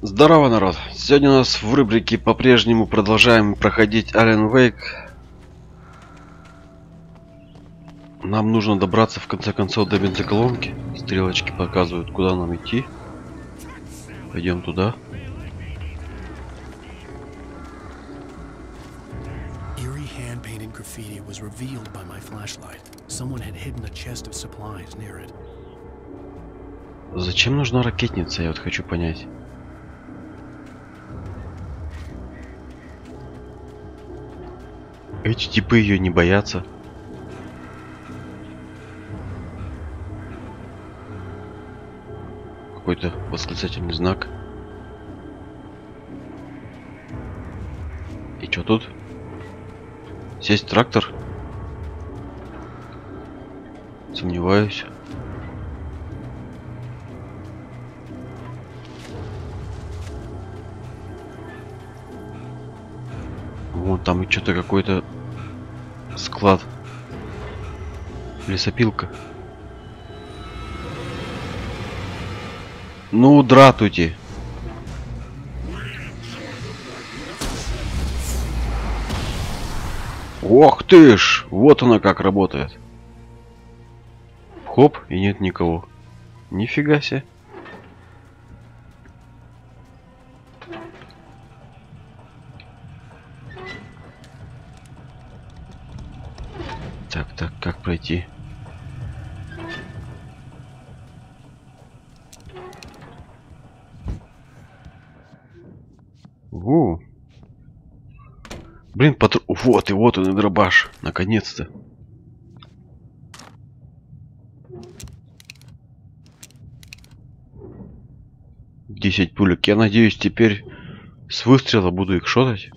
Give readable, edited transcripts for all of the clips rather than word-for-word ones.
Здорово, народ! Сегодня у нас в рубрике по-прежнему продолжаем проходить Алан Уэйк. Нам нужно добраться в конце концов до бензоколонки. Стрелочки показывают, куда нам идти. Пойдем туда. Зачем нужна ракетница, я вот хочу понять. Эти типы ее не боятся. Какой-то восклицательный знак. И что тут? Сесть в трактор? Сомневаюсь. Вон там и что-то какой-то склад. Лесопилка. Ну, дратуйте. Ох ты ж! Вот она как работает. Хоп, и нет никого. Нифига себе. Так, как пройти? Блин, вот и вот он и дробаш. Наконец-то. Десять пулек. Я надеюсь, теперь с выстрела буду их шотать.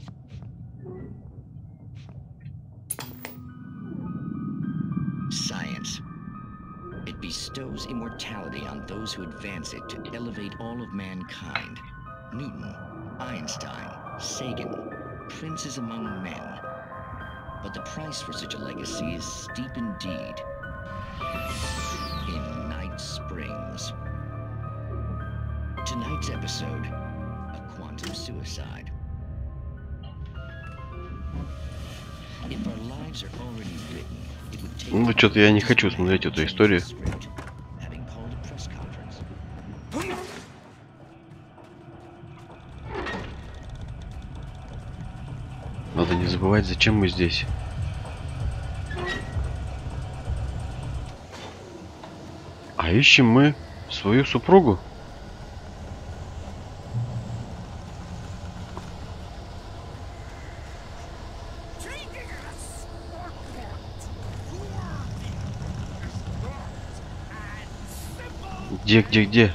Bestows immortality on those who advance it to elevate all of mankind. Newton, Einstein, Sagan, princes among men. But the price for such a legacy is steep indeed. In Night Springs. Tonight's episode, a quantum suicide. If our lives are already written, ну, что-то я не хочу смотреть эту историю. Надо не забывать, зачем мы здесь. А ищем мы свою супругу. Где?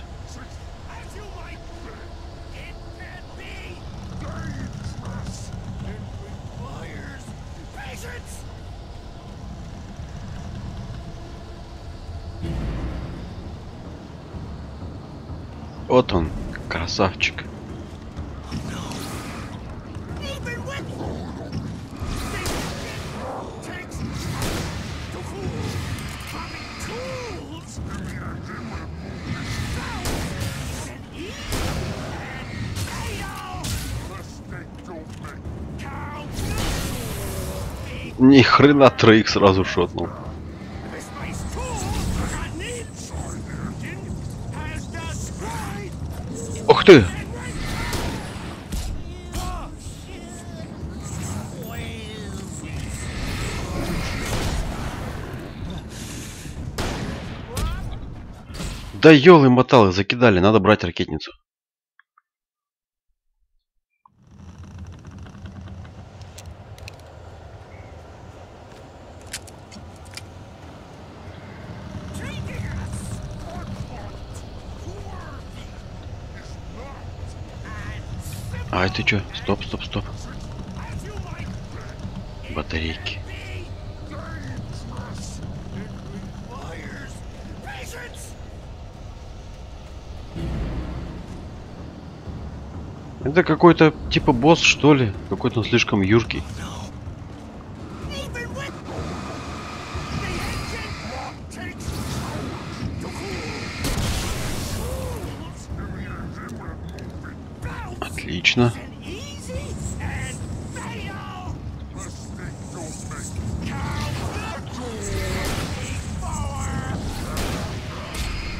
Вот он, красавчик. Ни хрена троих сразу шотнул. Ух ты! Да ёлы-моталы, закидали, надо брать ракетницу. А это что? Стоп. Батарейки. Это какой-то типа босс, что ли? Какой-то он слишком юркий. Отлично.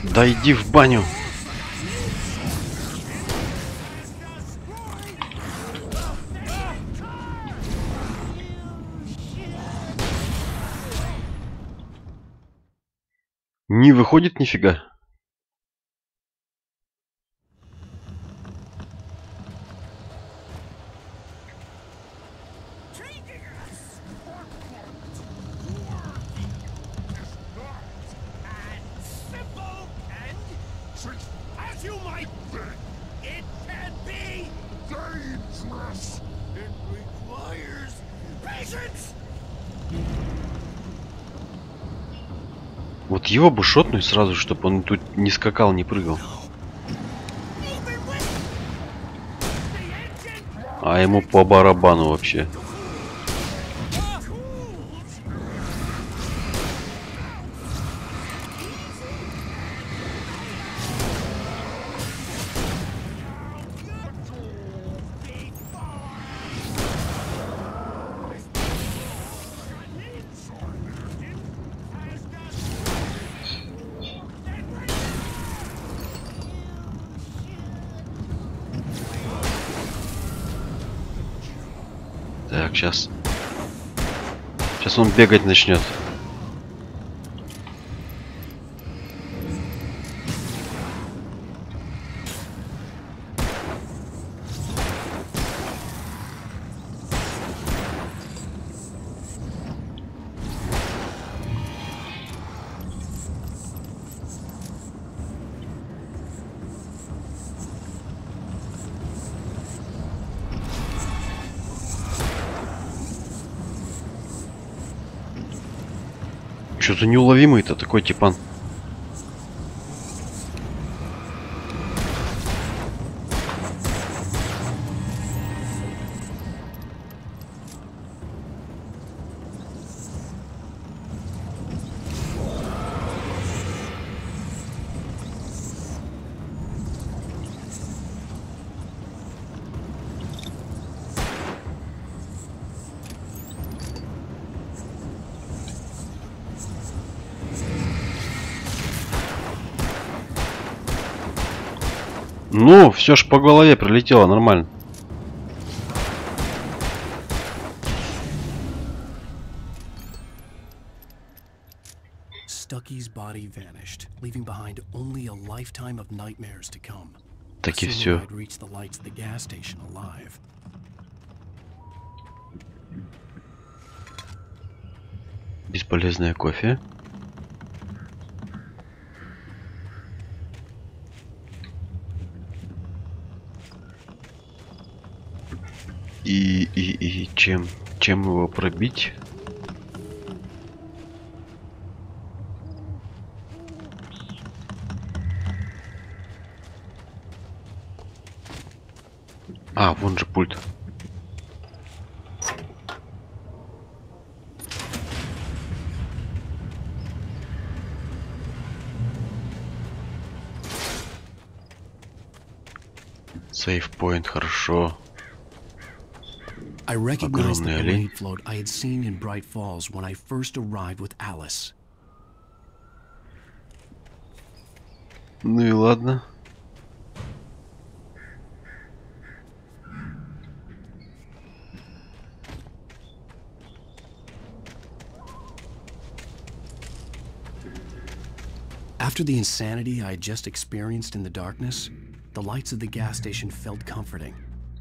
Да иди в баню. Не выходит нифига. Вот его бы шотнуть сразу, чтобы он тут не скакал, не прыгал. А ему по барабану вообще. Так, сейчас он бегать начнет. Что-то неуловимый-то такой типан. Ну, все ж по голове прилетело нормально. Stucky's body vanished, leaving behind only a lifetime of nightmares to come. Так и все. I'd reached the lights of the gas station alive. Бесполезное кофе. И чем его пробить? А, вон же пульт. Сейф-поинт, хорошо. I recognized the parade float I had seen in Brайт Фоллз when I first arrived with Alice. Ну и ладно. After the insanity I had just experienced in the darkness, the lights of the gas station felt comforting,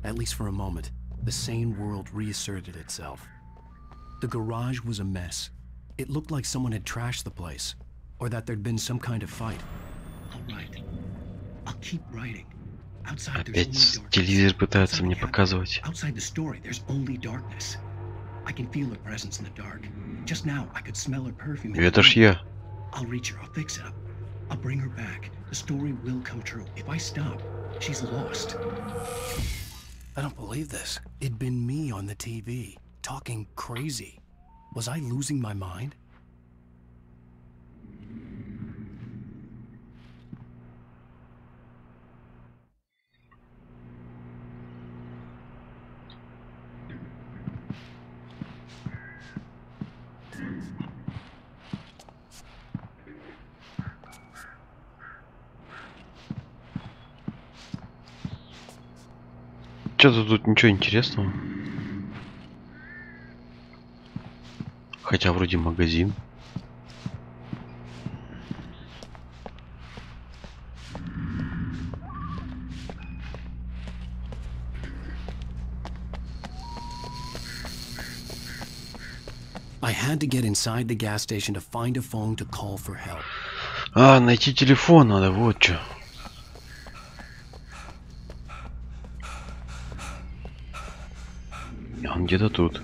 at least for a moment. The sane world reasserted itself. The garage was a mess. It looked like someone had trashed the place, or that there'd been some kind of fight. All right. I'll keep writing. Outside Опять телевизор пытается мне показывать. Outside the story, there's only darkness. I can feel her presence in the dark. Just now, I could smell her perfume. Это ж я. I'll reach her. I'll fix it up. I'll bring her back. The story will come true. If I stop, she's lost. I don't believe this. It'd been me on the TV, talking crazy. Was I losing my mind? Что-то тут ничего интересного. Хотя вроде магазин. I had to get inside the gas station to find a phone to call for help. А, найти телефон надо, вот что. Он где-то тут.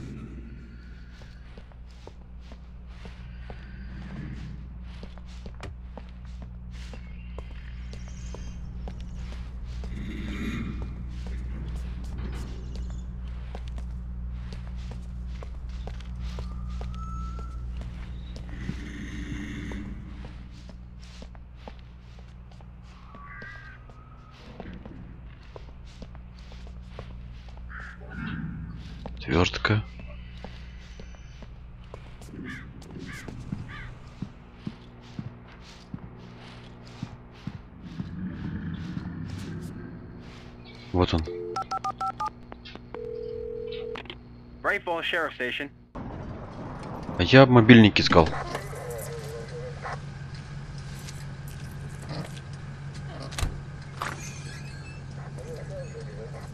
Свертка. Вот он. Braight Follz Sheriff Station. А я мобильник искал.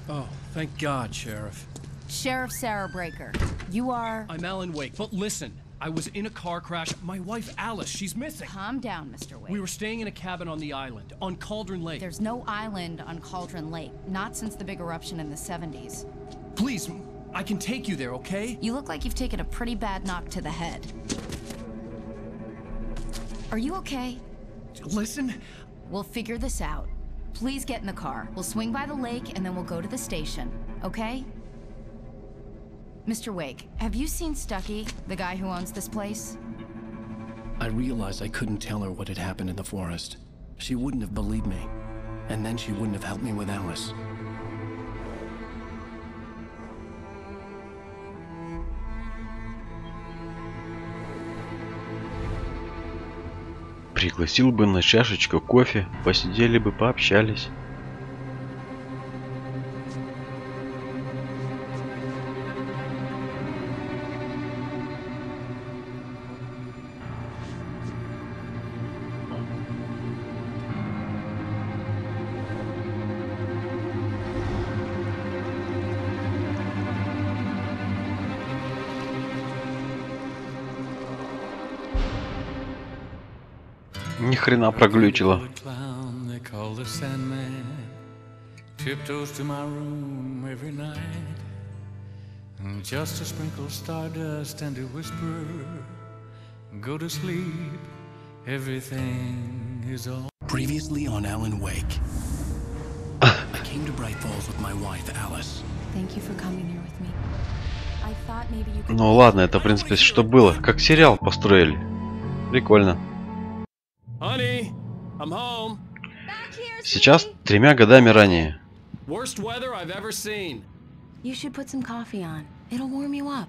Oh, thank God, Sheriff. Sheriff Sarah Breaker, you are... I'm Alan Wake, but listen, I was in a car crash. My wife, Alice, she's missing. Calm down, Mr. Wake. We were staying in a cabin on the island, on Cauldron Lake. There's no island on Cauldron Lake, not since the big eruption in the 70s. Please, I can take you there, okay? You look like you've taken a pretty bad knock to the head. Are you okay? Listen. We'll figure this out. Please get in the car. We'll swing by the lake and then we'll go to the station, okay? Mr. Wake, have you seen Stucky, the guy who owns this place? I realized I couldn't tell her what had happened in the forest. She wouldn't have believed me. And then she wouldn't have helped me with Alice. Пригласил бы на чашечку кофе, посидели бы, пообщались. Ни хрена проглючило. Tiptoes to my room every night, just to sprinkle stardust and to whisper, go to sleep, everything is all. Previously on Alan Wake. I came to Braight Follz with my wife, Alice. Thank you for coming here with me. I thought maybe you could... Ну ладно, это в принципе что было. Как сериал построили. Прикольно. Honey, I'm home. Сейчас 3 годами ранее. Worst weather I've ever seen. You should put some coffee on. It'll warm you up.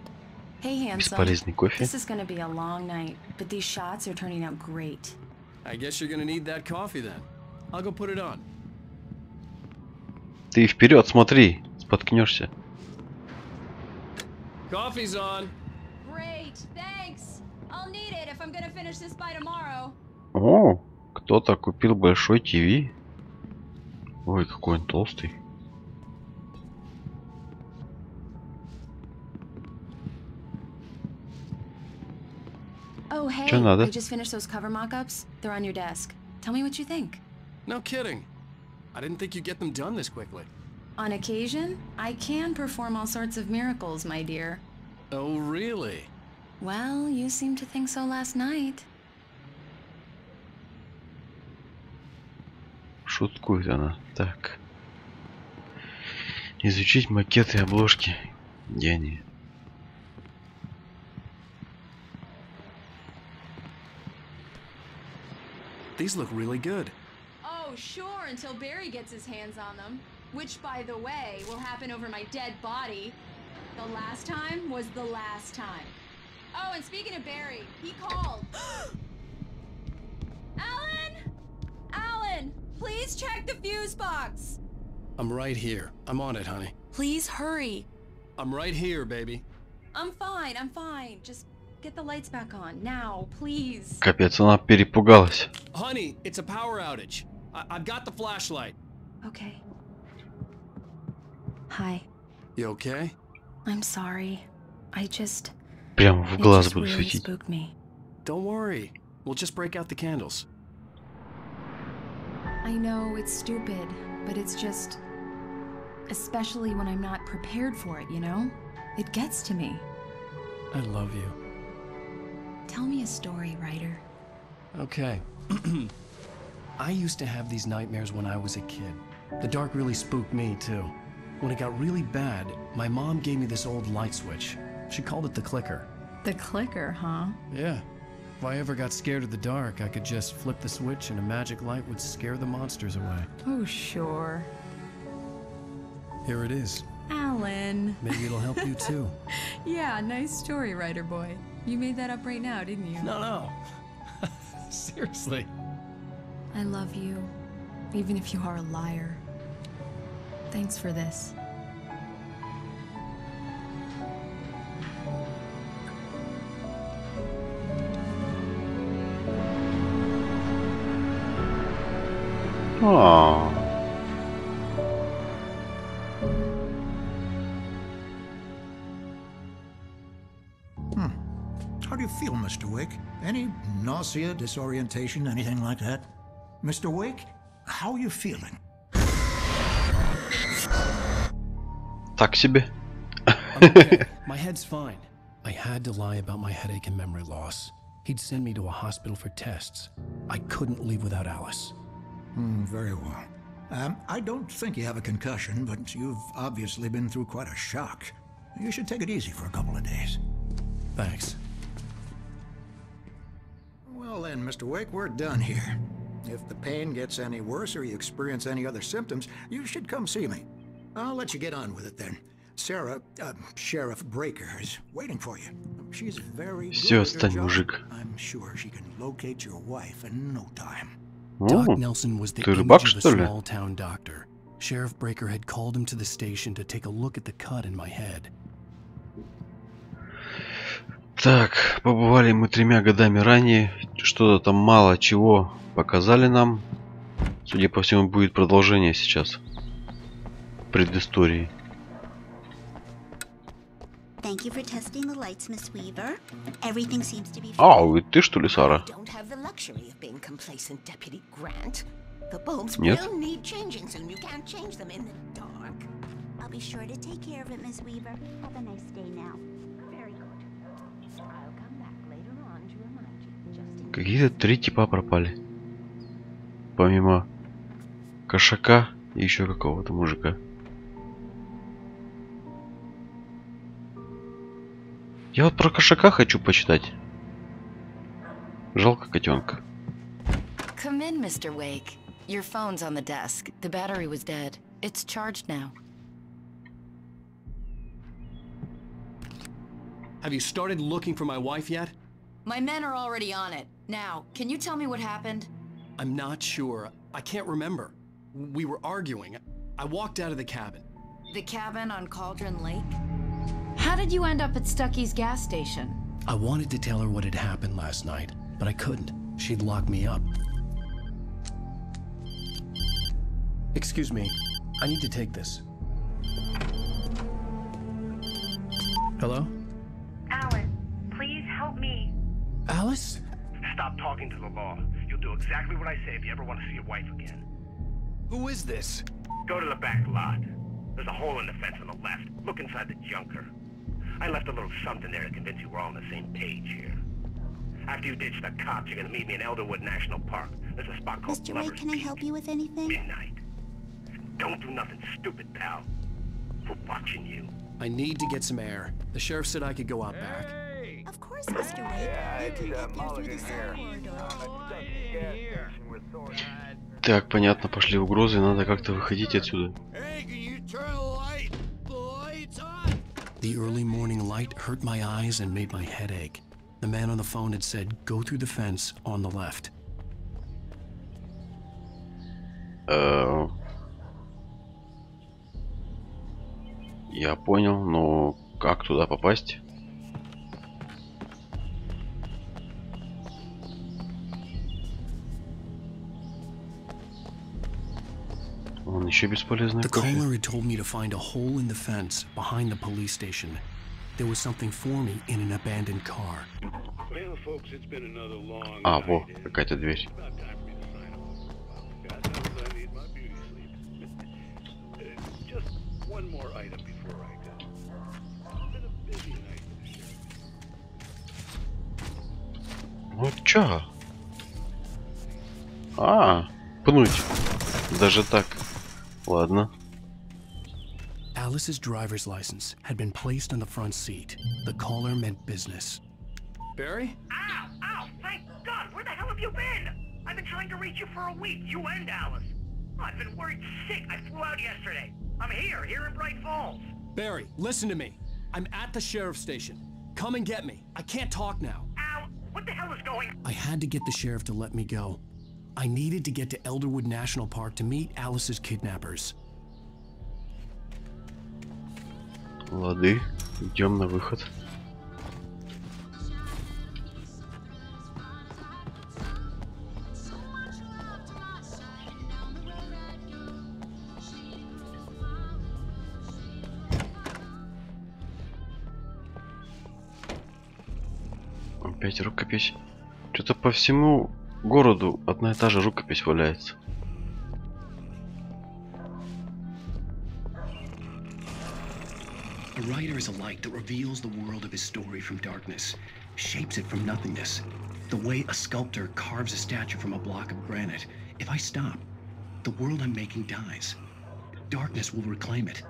Hey, handsome. Бесполезный кофе. This is gonna be a long night, but these shots are turning out great. I guess you're gonna need that coffee then. I'll go put it on. Ты вперед смотри, споткнешься. Coffee's on. Great, thanks. I'll need it if I'm gonna finish this by tomorrow. О, кто-то купил большой ТВ. Ой, какой он толстый. Oh, hey, Чё надо? I just finished those cover mock-ups. They're on your desk. Tell me what you think. No kidding. I didn't think you'd get them done this quickly. On occasion, I can perform all sorts of miracles, my dear. Oh, really? Well, you seemed to think so last night. Шуткует она. Так. Изучить макеты и обложки. Где они? These look really good. Oh, sure, until Barry gets his hands on them. Which, by the way, will happen over my dead body. The last time was the last time. Oh, and speaking of Barry, he called. Alan! Alan! Please check the fuse box! I'm right here. I'm on it, honey. Please hurry. I'm right here, baby. I'm fine. Just get the lights back on now, please. Капец, она перепугалась. Honey, it's a power outage. I've got the flashlight. Okay. Hi. You okay? I'm sorry. I just... Прямо в It глаз just буду really светить. spooked me. Don't worry. We'll just break out the candles. I know it's stupid, but it's just... Especially when I'm not prepared for it, you know? It gets to me. I love you. Tell me a story, writer. Okay. I used to have these nightmares when I was a kid. The dark really spooked me, too. When it got really bad, my mom gave me this old light switch. She called it the clicker. The clicker, huh? Yeah. If I ever got scared of the dark, I could just flip the switch and a magic light would scare the monsters away. Oh, sure. Here it is. Alan. Maybe it'll help you, too. Yeah, nice story, writer boy. You made that up right now, didn't you? No. Seriously. I love you, even if you are a liar. Thanks for this. Aww. How do you feel, Mr. Wake? Any nausea, disorientation, anything like that? Mr. Wake, how are you feeling? Так себе. I'm okay. My head's fine. I had to lie about my headache and memory loss. He'd send me to a hospital for tests. I couldn't leave without Alice. Very well. I don't think you have a concussion, but you've obviously been through quite a shock. You should take it easy for a couple of days. Thanks. Well then, Mr. Wake, we're done here. If the pain gets any worse or you experience any other symptoms, you should come see me. I'll let you get on with it then. Sarah, Sheriff Breaker, is waiting for you. She's very good Всё, at her отстань, job. мужик. I'm sure she can locate your wife in no time. Doc Nelson was the ты image рыбак, of a что ли? small-town doctor. Sheriff Breaker had called him to the station to take a look at the cut in my head. Так, побывали мы 3 годами ранее. Что-то там мало чего показали нам. Судя по всему, будет продолжение сейчас. Предыстории. Thank you for testing the lights, Miss Weaver. Everything seems to be А, и ты что ли, Сара? Don't have the luxury of being complacent, Deputy Grant. The bulbs Нет. will need changing soon. You can't change them in the dark. I'll be sure to take care of it, Miss Weaver. Have a nice day now. Very good. I'll come back later on to remind you. Just in Какие-то 3 типа пропали. Помимо кошака и еще какого-то мужика. Я вот про кошака хочу почитать. Жалко котенка. Come in, Mr. Wake. Your phone's on the desk. The battery was dead. It's charged now. Have you started looking for my wife yet? My men are already on it. Now, can you tell me what happened? I'm not sure. I can't remember. We were arguing. I walked out of the cabin. The cabin on Cauldron Lake? How did you end up at Stucky's gas station? I wanted to tell her what had happened last night, but I couldn't. She'd lock me up. Excuse me. I need to take this. Hello? Alan, please help me. Alice? Stop talking to the law. You'll do exactly what I say if you ever want to see your wife again. Who is this? Go to the back lot. There's a hole in the fence on the left. Look inside the junker. I left a little something there to convince you we're all on the same page here. After you ditch the cops, you're gonna meet me in Elderwood National Park. There's a spot called Mr. Wake, Lover's can I Peak. help you with anything? Midnight. Don't do nothing stupid, pal. We're watching you. I need to get some air. The sheriff said I could go out back. Of course, Mr. Wake. You can get through the cell corridor. Так, понятно, пошли угрозы, надо как-то выходить отсюда. The early morning light hurt my eyes and made my head ache. The man on the phone had said, go through the fence on the left. Я понял, но как туда попасть? Он еще бесполезный. The caller had told me to find a hole in the fence behind the police station. There was something for me in an abandoned car. А, во, какая-то дверь. Ну чё? А, пнуть. Даже так. Ладно. Alice's driver's license had been placed on the front seat. The caller meant business. Barry? Ow! Ow! Thank God! Where the hell have you been? I've been trying to reach you for a week, you and Alice. I've been worried sick. I flew out yesterday. I'm here in Braight Fолlz. Barry, listen to me. I'm at the sheriff's station. Come and get me. I can't talk now. Ow! What the hell is going on? I had to get the sheriff to let me go. I needed to get to Elderwood National Park to meet Alice's kidnappers. Лады, идем на выход. Опять рукопись. Что-то по всему городу одна и та же рукопись валяется. A writer is a light that reveals the world of his story from darkness, shapes it from nothingness. The way a sculptor carves a statue from a block of granite. If I stop, the world I'm making dies. Darkness will reclaim it.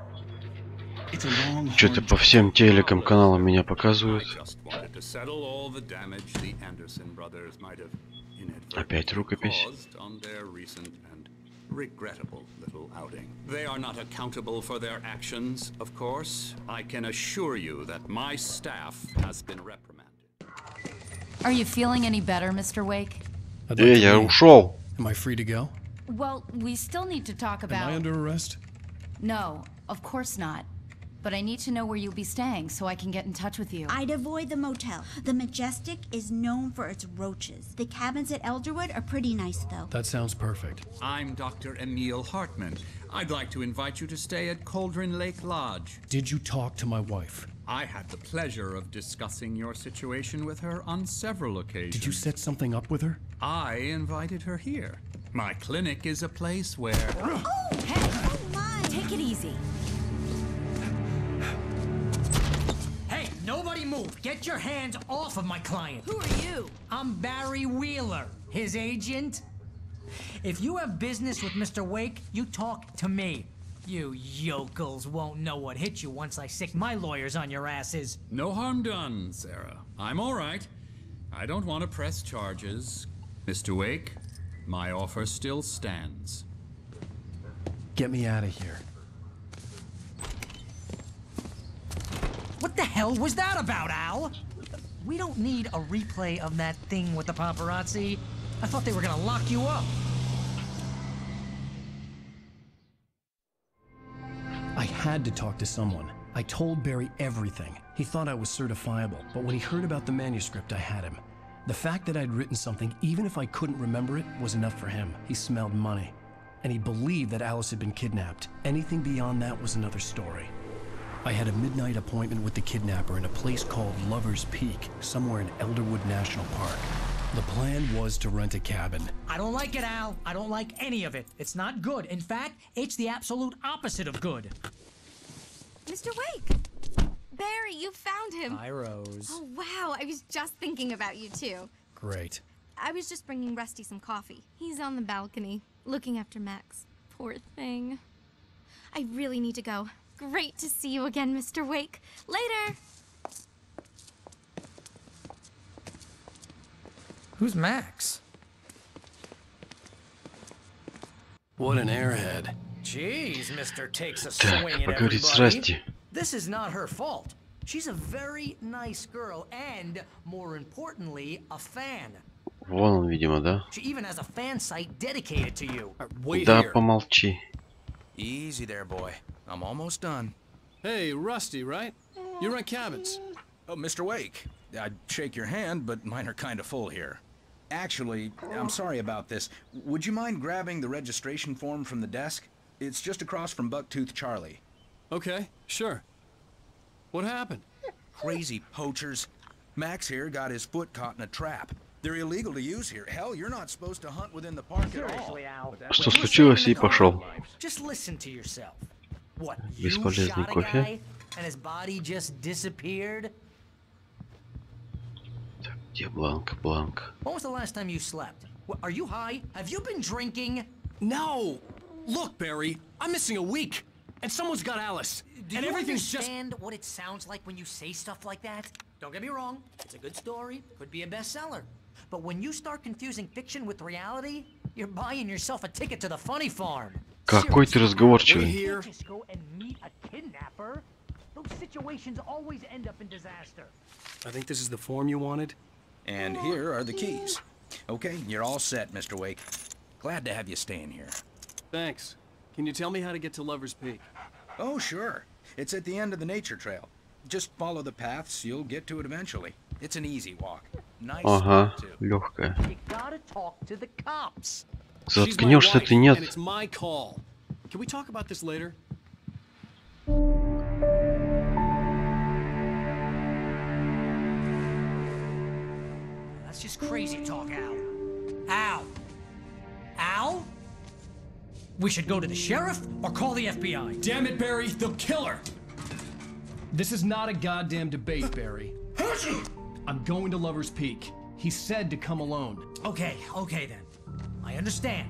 Что-то по всем телекам каналам меня показывают. Опять рукопись. Regrettable little outing. They are not accountable for their actions, of course. I can assure you that my staff has been reprimanded. Are you feeling any better, Mr. Wake? Я ушел. Am I free to go? Well, we still need to talk about... Am I under arrest? No, of course not. But I need to know where you'll be staying so I can get in touch with you. I'd avoid the motel. The Majestic is known for its roaches. The cabins at Elderwood are pretty nice, though. That sounds perfect. I'm Dr. Emil Hartman. I'd like to invite you to stay at Cauldron Lake Lodge. Did you talk to my wife? I had the pleasure of discussing your situation with her on several occasions. Did you set something up with her? I invited her here. My clinic is a place where... Oh, hey! Come on! Take it easy. Hey, nobody move! Get your hands off of my client! Who are you? I'm Barry Wheeler, his agent. If you have business with Mr. Wake, you talk to me. You yokels won't know what hit you once I sick my lawyers on your asses. No harm done, Sarah. I'm all right. I don't want to press charges. Mr. Wake, my offer still stands. Get me out of here. What the hell was that about, Al? We don't need a replay of that thing with the paparazzi. I thought they were gonna lock you up. I had to talk to someone. I told Barry everything. He thought I was certifiable, but when he heard about the manuscript, I had him. The fact that I'd written something, even if I couldn't remember it, was enough for him. He smelled money. And he believed that Alice had been kidnapped. Anything beyond that was another story. I had a midnight appointment with the kidnapper in a place called Lover's Peak, somewhere in Elderwood National Park. The plan was to rent a cabin. I don't like it, Al. I don't like any of it. It's not good. In fact, it's the absolute opposite of good. Mr. Wake! Barry, you found him. Hi, Rose. Oh, wow. I was just thinking about you, too. Great. I was just bringing Rusty some coffee. He's on the balcony, looking after Max. Poor thing. I really need to go. Great to see you again, Mr. Wake. Later! Who's Max? What an airhead. Jeez, Mr. Takes a Так, swing at поговорить с everybody. Расти. This is not her fault. She's a very nice girl and, more importantly, a fan. Вон он, видимо, да? She even has a fan site dedicated to you. Да, помолчи. Easy there, boy. I'm almost done. Hey, Rusty, right? You rent cabins. Oh, Mr. Wake. I'd shake your hand, but mine are kind of full here. Actually, I'm sorry about this. Would you mind grabbing the registration form from the desk? It's just across from Bucktooth Charlie. Okay, sure. What happened? Crazy poachers. Max here got his foot caught in a trap. They're illegal to use here. Hell, you're not supposed to hunt within the park at all. Что случилось, и пошел. Just listen to yourself. What, Бесполезный кофе. and his body just disappeared? Где Бланк, Бланк? When was the last time you slept? Are you high? Have you been drinking? No. Look, Barry, I'm missing a week, and someone's got Alice. Do and you everything's understand what it sounds like when you say stuff like that? Don't get me wrong, it's a good story, could be a bestseller. But when you start confusing fiction with reality, you're buying yourself a ticket to the funny farm. Какой ты разговорчивый. Just go and meet a kidnapper. Those situations always end up in disaster. I think this is the form you wanted. And here are the keys. Okay, you're all set, Mr. Wake. Glad to have you staying here. Thanks. Can you tell me how to get to Lover's Peak? Oh, sure. It's at the end of the nature trail. Just follow the paths, you'll get to it eventually. It's an easy walk. Nice. Ага, легкая. You gotta talk to the cops. Заткнешься ты, нет? And it's my call. Can we talk about this later? That's just crazy talk, Al. Al? Al? We should go to the sheriff or call the FBI. Damn it, Barry, they'll kill her. This is not a goddamn debate, Barry. I'm going to Lover's Peak. He said to come alone. Okay then. I understand.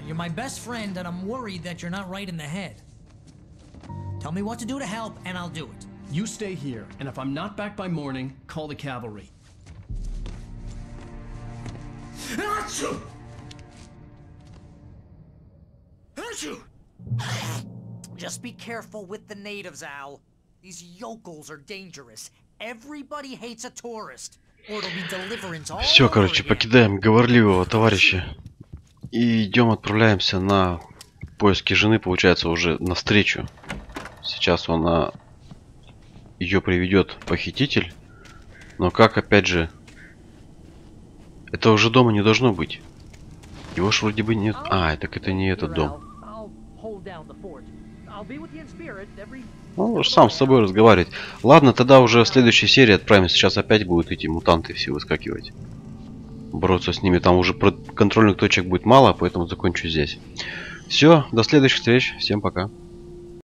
You're my best friend and I'm worried that you're not right in the head. Tell me what to do to help and I'll do it. You stay here, and if I'm not back by morning, call the cavalry. Just be careful with the natives, Al. These yokels are dangerous. Everybody hates a tourist. Or it'll be deliverance all Все, короче, покидаем говорливого товарища и идем, отправляемся на поиски жены, получается, уже навстречу. Сейчас он ее приведет похититель, но как, опять же, это уже дома не должно быть. Его ж вроде бы нет. А, так это не этот дом. Ну, сам с собой разговаривать. Ладно, тогда уже в следующей серии отправим. Сейчас опять будут эти мутанты все выскакивать. Бороться с ними. Там уже контрольных точек будет мало, поэтому закончу здесь. Все, до следующих встреч. Всем пока.